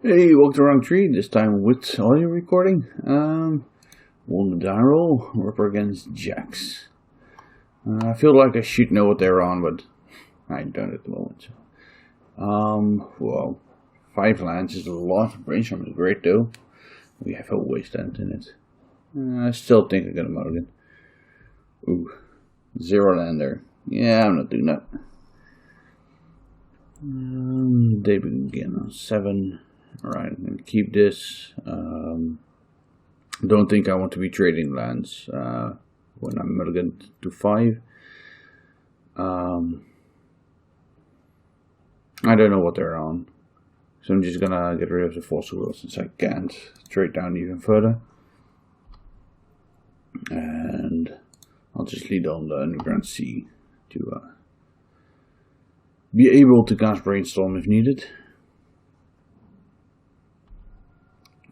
Hey, walked around tree, this time with audio recording. Won the die roll, we're up against Jacks. I feel like I should know what they're on, but I don't at the moment. Well, 5 lands is a lot. Brainstorm is great though. We have a wasteland in it. I still think I'm gonna mulligan. Ooh, 0 lander. Yeah, I'm not doing that. They begin on 7. Alright, I'm going to keep this. Don't think I want to be trading lands when I'm mulligan to 5. I don't know what they're on. So I'm just going to get rid of the fossil wheel since I can't trade down even further. And I'll just lead on the underground sea to be able to cast brainstorm if needed.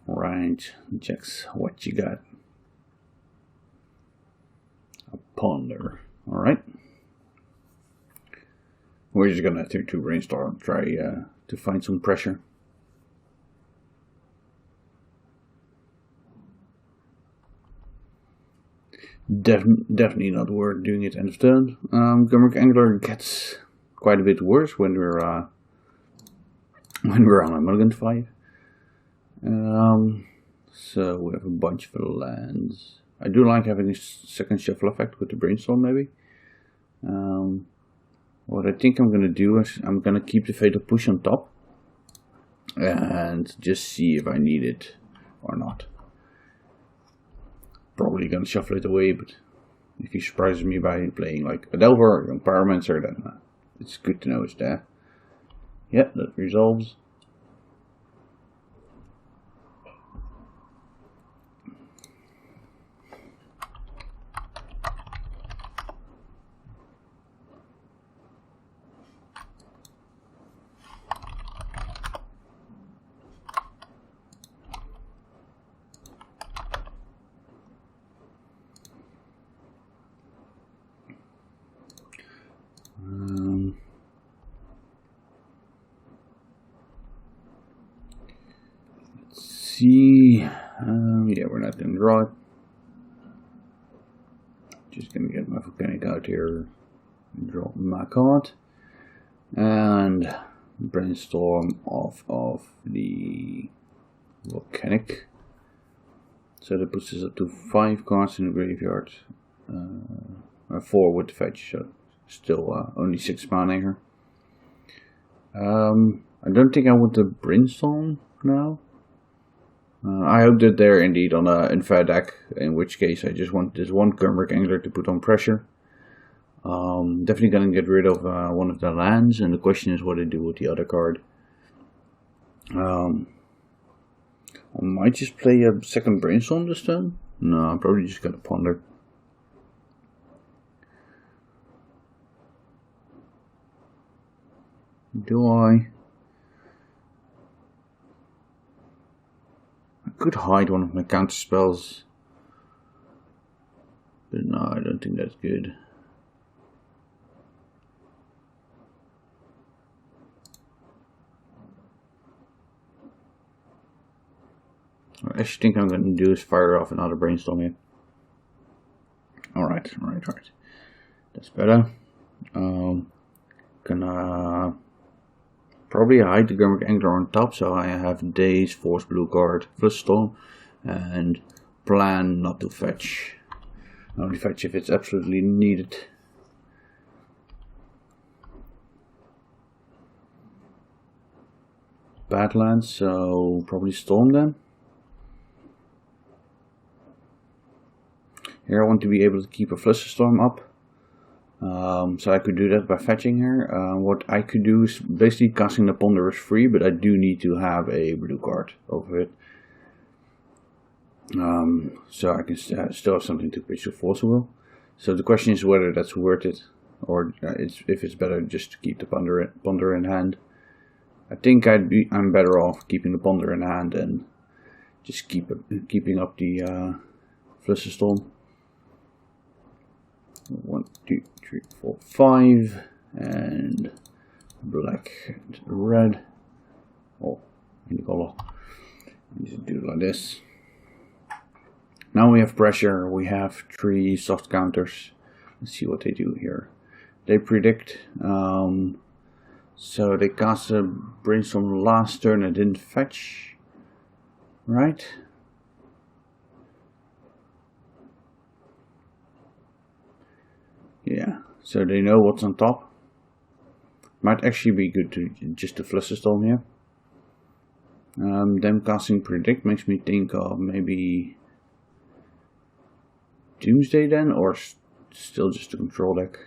Right, Jax, what you got? A ponder. Alright. We're just gonna have to brainstorm, try to find some pressure. Definitely not worth doing it end of turn. Gumrick Angler gets quite a bit worse when we're on a mulligan 5. So we have a bunch of lands. I do like having a second shuffle effect with the brainstorm maybe. What I think I'm gonna do is I'm gonna keep the fatal push on top and just see if I need it or not. Probably gonna shuffle it away, but if he surprises me by playing like a Delver or a Pyromancer, then it's good to know it's there. Yeah, that resolves. Yeah, we're not gonna draw it. Just gonna get my volcanic out here and draw my card and brainstorm off of the volcanic. So that puts us up to 5 cards in the graveyard. 4 with the fetch, so still only 6 mana here. I don't think I want to brainstorm now. I hope that they're indeed on an unfair deck, in which case I just want this one Gumrick Angler to put on pressure. Definitely gonna get rid of one of the lands, and the question is what to do with the other card. I might just play a second brainstorm this turn. No, I'm probably just gonna ponder. Do I? I could hide one of my counter spells, but no, I don't think that's good. What I actually think I'm going to do is fire off another brainstorm here. Alright. That's better. Gonna probably hide the Gumrick Angler on top, so I have Daze, Force Blue card, Flush Storm, and plan not to fetch. Only fetch if it's absolutely needed. Badlands, so probably Storm then. Here I want to be able to keep a Flush Storm up. So I could do that by fetching here. What I could do is basically casting the Ponder is free, but I do need to have a blue card over it. So I can still have something to pitch with Force Will. So the question is whether that's worth it, or if it's better just to keep the Ponder in hand. I think I'm better off keeping the Ponder in hand and just keeping up the Flush Storm. 1, 2, 3, 4, 5, and black and red. Oh, in the color. do it like this. Now we have pressure, we have 3 soft counters. Let's see what they do here. They predict, so they cast a brainstorm last turn and didn't fetch, right? Yeah, so they know what's on top. Might actually be good to just to Flusterstorm here. Them casting predict makes me think of maybe Doomsday then, or still just a control deck.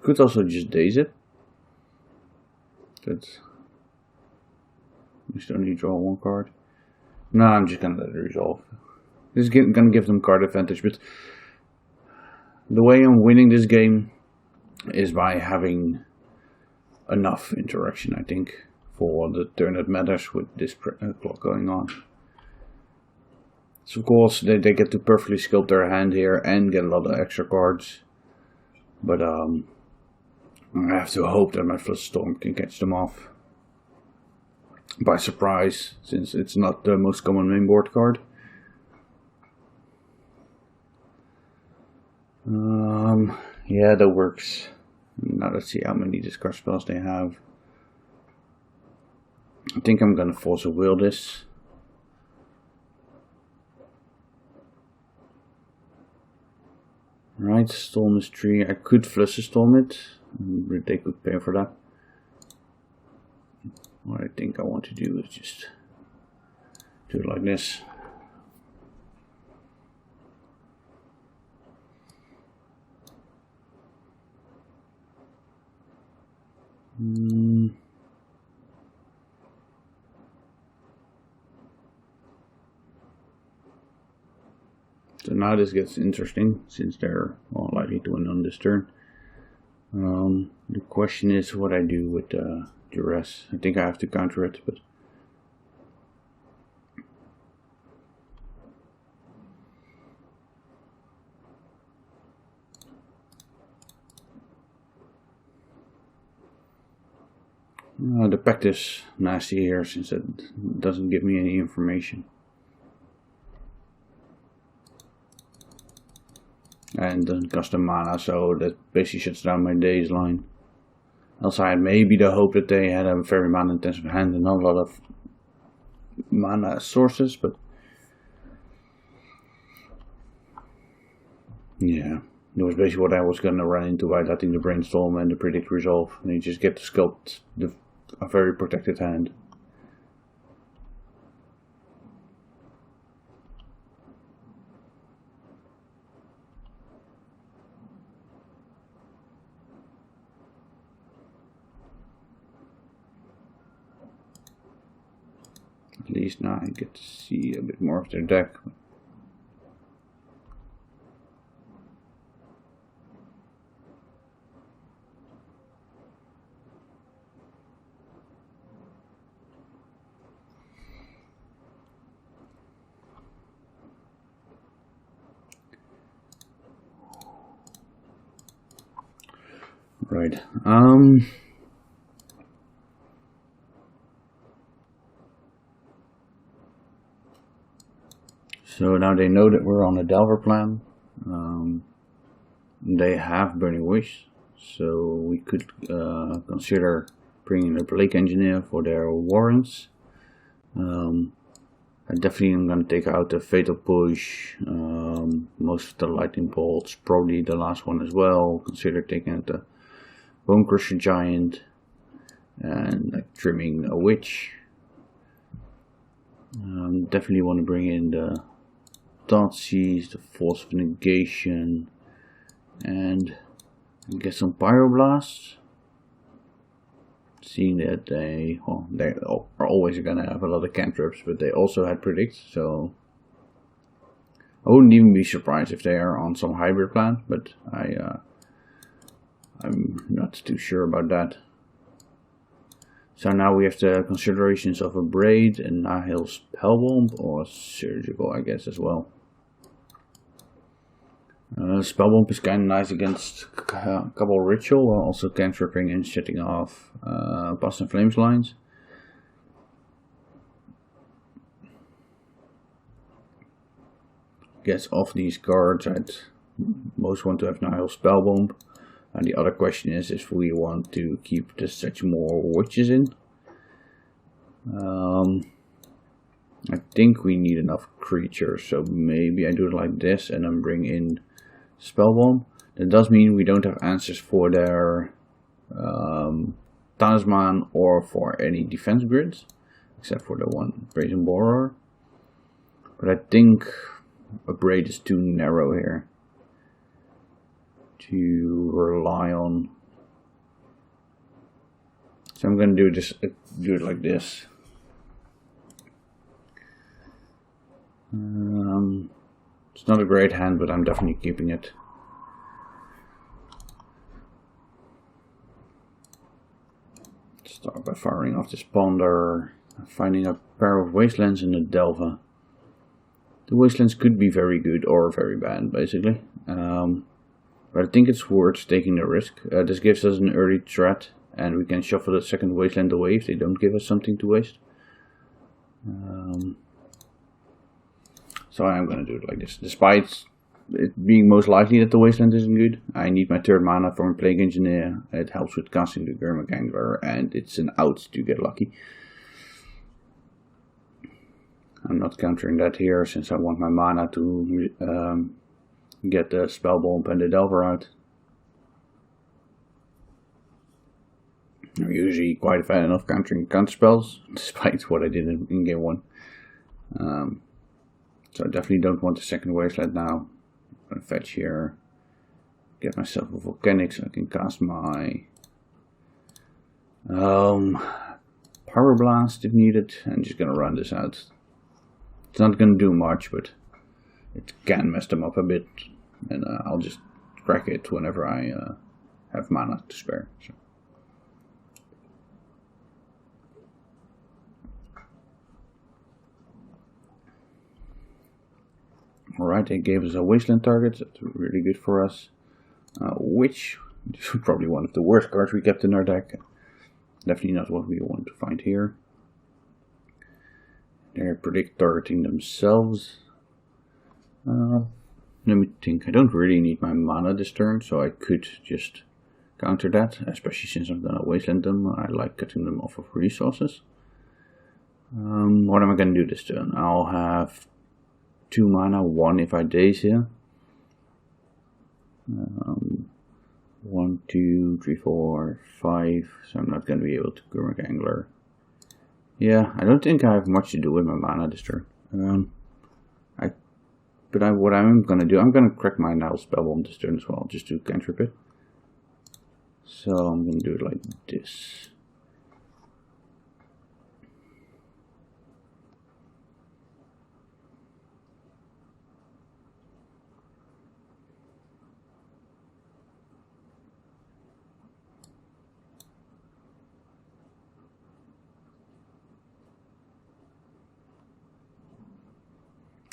Could also just daze it. But we still need to draw 1 card. No, I'm just gonna let it resolve. This is gonna give them card advantage, but the way I'm winning this game is by having enough interaction, I think, for the turn that matters with this clock going on. So of course they get to perfectly sculpt their hand here and get a lot of extra cards, but I have to hope that my Flusterstorm can catch them off by surprise, since it's not the most common mainboard card. Yeah, that works. Now let's see how many discard spells they have. I think I'm gonna force a will this. Right, Storm is 3. I could Flusterstorm it. They could pay for that. What I think I want to do is just do it like this. So now this gets interesting, since they're more likely to win on this turn. The question is what I do with duress. I think I have to counter it, but the pact is nasty here, since it doesn't give me any information. And doesn't cost them mana, so that basically shuts down my days line. Else I had maybe the hope that they had a very mana intensive hand and not a lot of mana sources, but yeah, that was basically what I was gonna run into by letting the brainstorm and the predict resolve, and you just get to sculpt a very protected hand. At least now I get to see a bit more of their deck. Right. So now they know that we're on a Delver plan. They have Burning Wish, so we could consider bringing a Blake Engineer for their warrants. I definitely am going to take out the Fatal Push, most of the Lightning Bolts, probably the last one as well. Consider taking out the Bone Crusher Giant and like trimming a Witch. Definitely want to bring in the Thoughtseize, the Force of Negation, and get some Pyroblasts. Seeing that they are always going to have a lot of cantrips, but they also had Predict, so I wouldn't even be surprised if they are on some hybrid plan, but I'm not too sure about that. So now we have the considerations of a Braid and Nihil's Spellbomb, or Surgical, I guess, as well. Spellbomb is kind of nice against a couple ritual, while also cantripping and shutting off Past and Flames lines. Gets off these cards, I'd most want to have Nihil Spellbomb. And the other question is if we want to keep the such more witches in. I think we need enough creatures, so maybe I do it like this and then bring in Spellbomb. That does mean we don't have answers for their Talisman or for any defense grids, except for the one Brazen Borer. But I think a braid is too narrow here to rely on. So I'm going to do it like this. It's not a great hand, but I'm definitely keeping it. Start by firing off this Ponder, finding a pair of Wastelands and a Delva. The Wastelands could be very good or very bad, basically. But I think it's worth taking the risk. This gives us an early threat, and we can shuffle the second Wasteland away if they don't give us something to waste. So I am going to do it like this. Despite it being most likely that the Wasteland isn't good, I need my third mana from a Plague Engineer. It helps with casting the Gurmag Angler, and it's an out to get lucky. I'm not countering that here since I want my mana to get the Spellbomb and the Delver out. I'm usually quite a fan of countering counterspells, despite what I did in game 1. So I definitely don't want the second Wasteland now. I'm going to fetch here, get myself a Volcanic so I can cast my Power Blast if needed. I'm just going to run this out. It's not going to do much, but it can mess them up a bit. And I'll just crack it whenever I have mana to spare. So. Alright, they gave us a Wasteland target. That's really good for us. Which is probably one of the worst cards we kept in our deck. Definitely not what we want to find here. They're predict targeting themselves. Let me think. I don't really need my mana this turn, so I could just counter that. Especially since I'm gonna Wasteland them. I like cutting them off of resources. What am I gonna do this turn? I'll have 2 mana, 1 if I daze here. 1, 2, 3, 4, 5. So I'm not going to be able to Gurmag Angler. Yeah, I don't think I have much to do with my mana this turn. What I'm going to do, I'm going to crack my Nihil Spellbomb this turn as well, just to cantrip it. So I'm going to do it like this.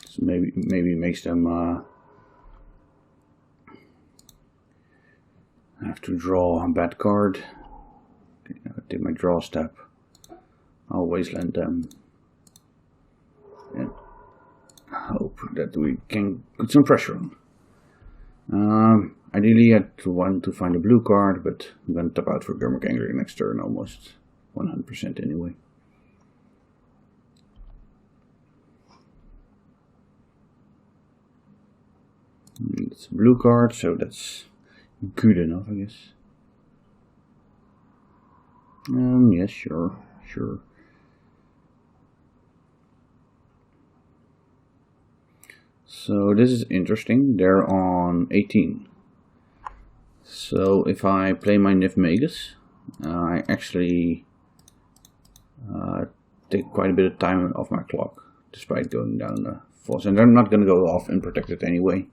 So maybe it makes them have to draw a bad card. Okay, I did my draw step. I'll Wasteland them and hope that we can put some pressure on. Ideally I'd want to find a blue card, but I'm going to tap out for Gurmag Angler next turn almost 100% anyway. It's a blue card, so that's good enough, I guess. Yes, sure. So this is interesting. They're on 18. So if I play my Nymph Magus, I actually take quite a bit of time off my clock, despite going down the force. And I'm not going to go off unprotected anyway.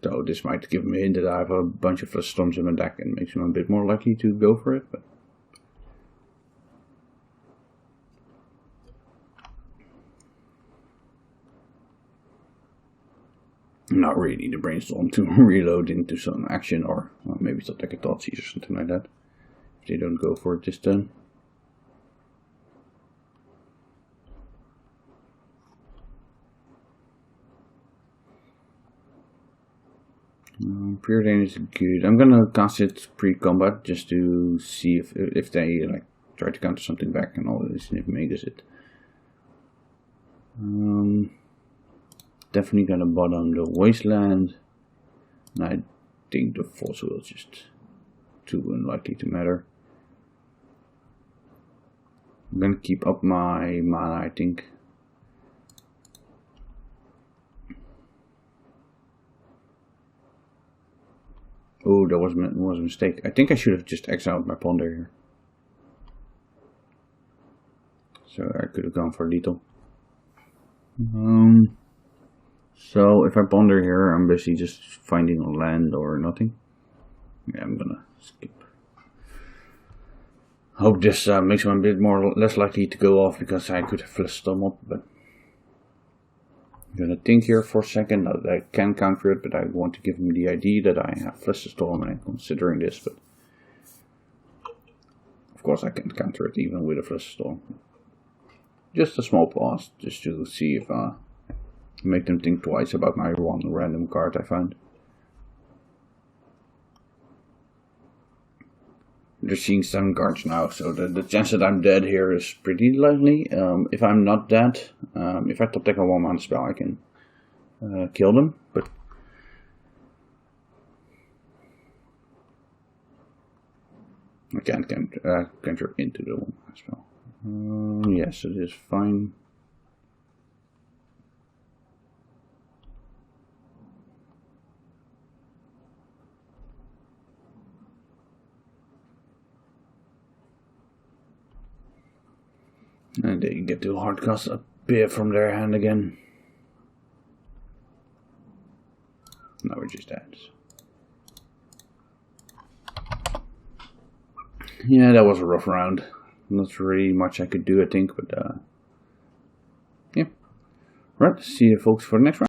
So this might give me a hint that I have a bunch of Flush Storms in my deck and makes me a bit more likely to go for it. But need a brainstorm to reload into some action, or well, maybe it's like a thought seize or something like that. If they don't go for it this turn. Preordain is good. I'm gonna cast it pre-combat just to see if they like try to counter something back and all this, and if May does it. Definitely gonna bottom the wasteland, and I think the force will just too unlikely to matter. I'm gonna keep up my mana, I think. Oh, that was a mistake. I think I should have just exiled my ponder here. So I could have gone for lethal. So if I ponder here, I'm basically just finding a land or nothing. Yeah, I'm gonna skip. Hope this makes him a bit less likely to go off, because I could have flushed them up, but I'm gonna think here for a second that I can counter it, but I want to give him the idea that I have Fluster Storm and I'm considering this, but of course I can't counter it even with a Fluster Storm. Just a small pause, just to see if make them think twice about my one random card I found. They're seeing 7 cards now, so the chance that I'm dead here is pretty likely. If I'm not dead, if I top deck a 1-mana spell, I can kill them, but I can't cantrip into the 1-mana spell. Yes, it is fine. And they get to hardcast appear from their hand again. Now we're just dead. Yeah, that was a rough round. Not really much I could do, I think, but yeah. Right, see you folks for the next round.